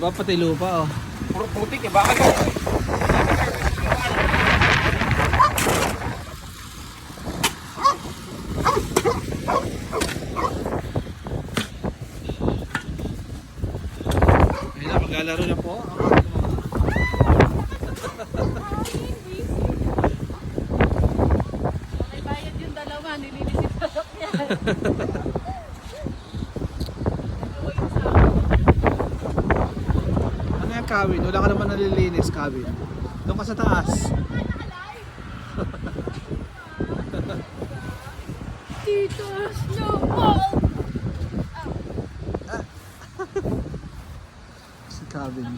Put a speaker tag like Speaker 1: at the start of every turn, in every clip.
Speaker 1: Ba, pati lupa oh.
Speaker 2: Puro putik eh, bakit ako?
Speaker 1: Ayun na, maglalaro na po.
Speaker 3: Okay, bayad yung dalawa. Nililisip pa yan.
Speaker 1: Ano yung kawin? Wala ka naman nalilinis, kawin. Doon ka sa taas.
Speaker 3: Tito, snowball!
Speaker 1: Si kawin.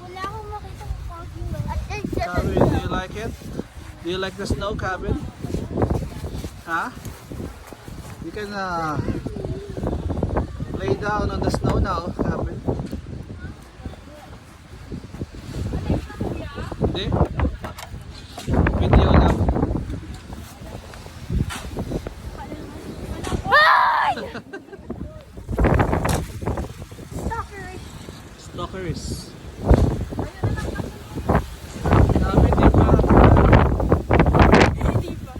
Speaker 3: Wala akong makita ng parking lot.
Speaker 1: Kawin, do you like it? Do you like the snow, Kawin? Huh? You can lay down on the snow now, Kawin. Hindi? Video lang. Stalkers. Kawin, di pa.
Speaker 3: Hindi pa.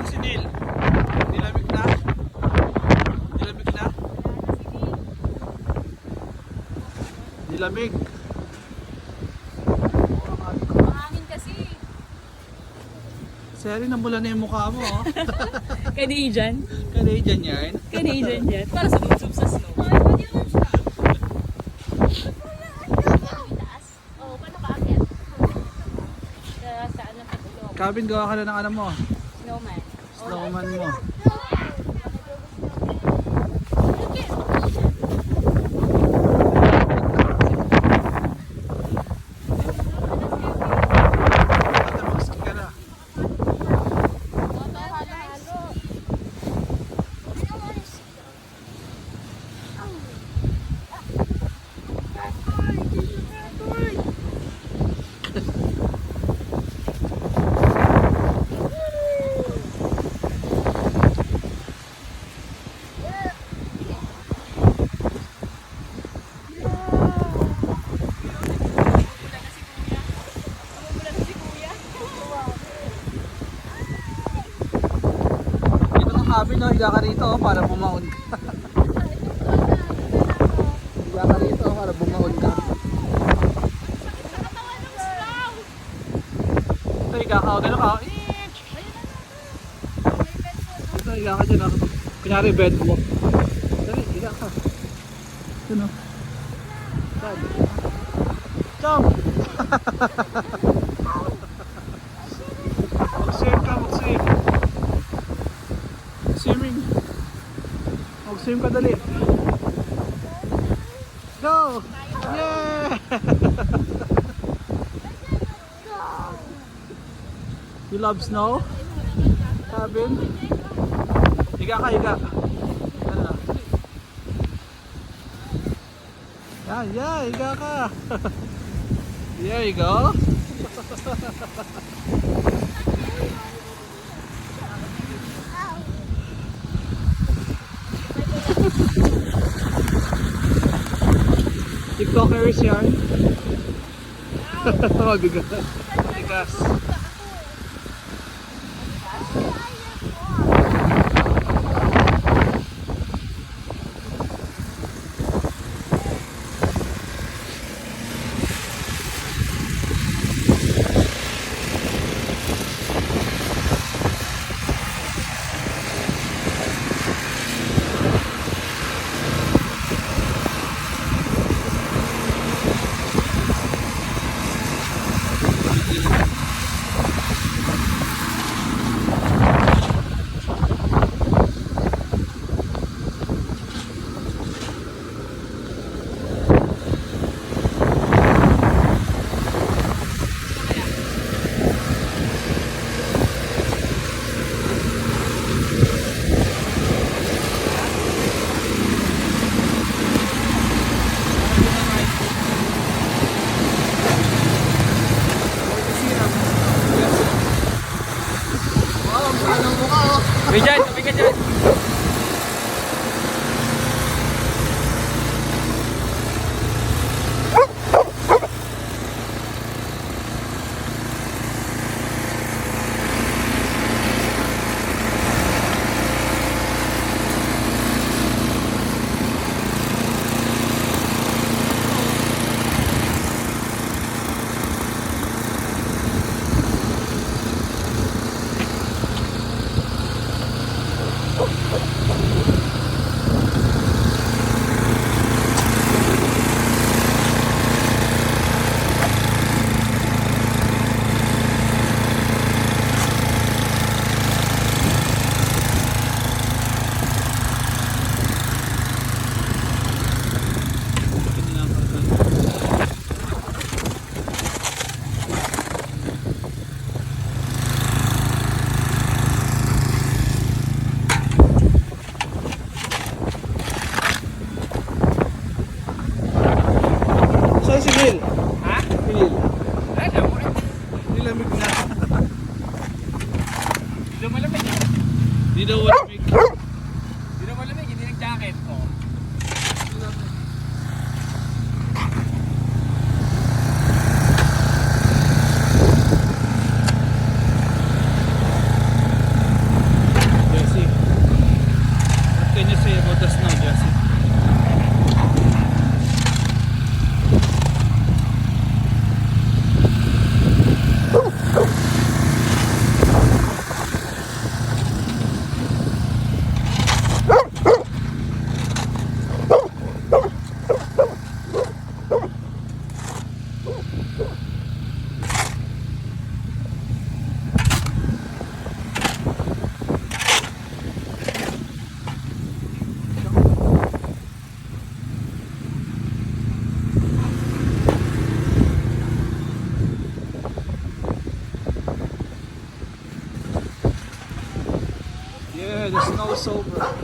Speaker 1: Si Neil. Nilamig na? Nilamig na? Nilamig.
Speaker 3: Mahangin kasi.
Speaker 1: Seri, namula na yung mukha mo, oh.
Speaker 3: Canadian.
Speaker 1: Canadian yan.
Speaker 3: Canadian yan. Para sa butsub sa snow. Oo, paano ka akit? Saan ang patulog?
Speaker 1: Kevin, gawa ka na ng ano mo.
Speaker 3: Snowman.
Speaker 1: Snowman mo. Ate, mag-ski ka na. Dito ka, Kevin, oh. Higa ka rito, oh, para bumaon ka. Higa ka rito, oh, para bumaon ka. Ito, higa ka, oh. Gano'n ka, oh. Ito, higa ka dyan, oh. Kunyari, bed mo. Dali, higa ka. Yun, oh. Dad. Jump! Mag-swim ka, mag-swim. Swimming. Mag-swim ka dali. Go! Yeah! You love snow? Kevin? Higa ka, higa. Ano? Yan, yeah, higa ka. There you go. TikTokers yan. Mabigat. Bigas. Phil.
Speaker 2: Ha?
Speaker 1: Phil.
Speaker 2: Ay, damo eh.
Speaker 1: Nilamig na.
Speaker 2: Hindi daw malamig eh.
Speaker 1: Di daw malamig.
Speaker 2: Hindi daw malamig, hindi nag-jacket. Oh.
Speaker 1: Jesse. What can you say about the snow, Jesse? Yeah, the snow's over.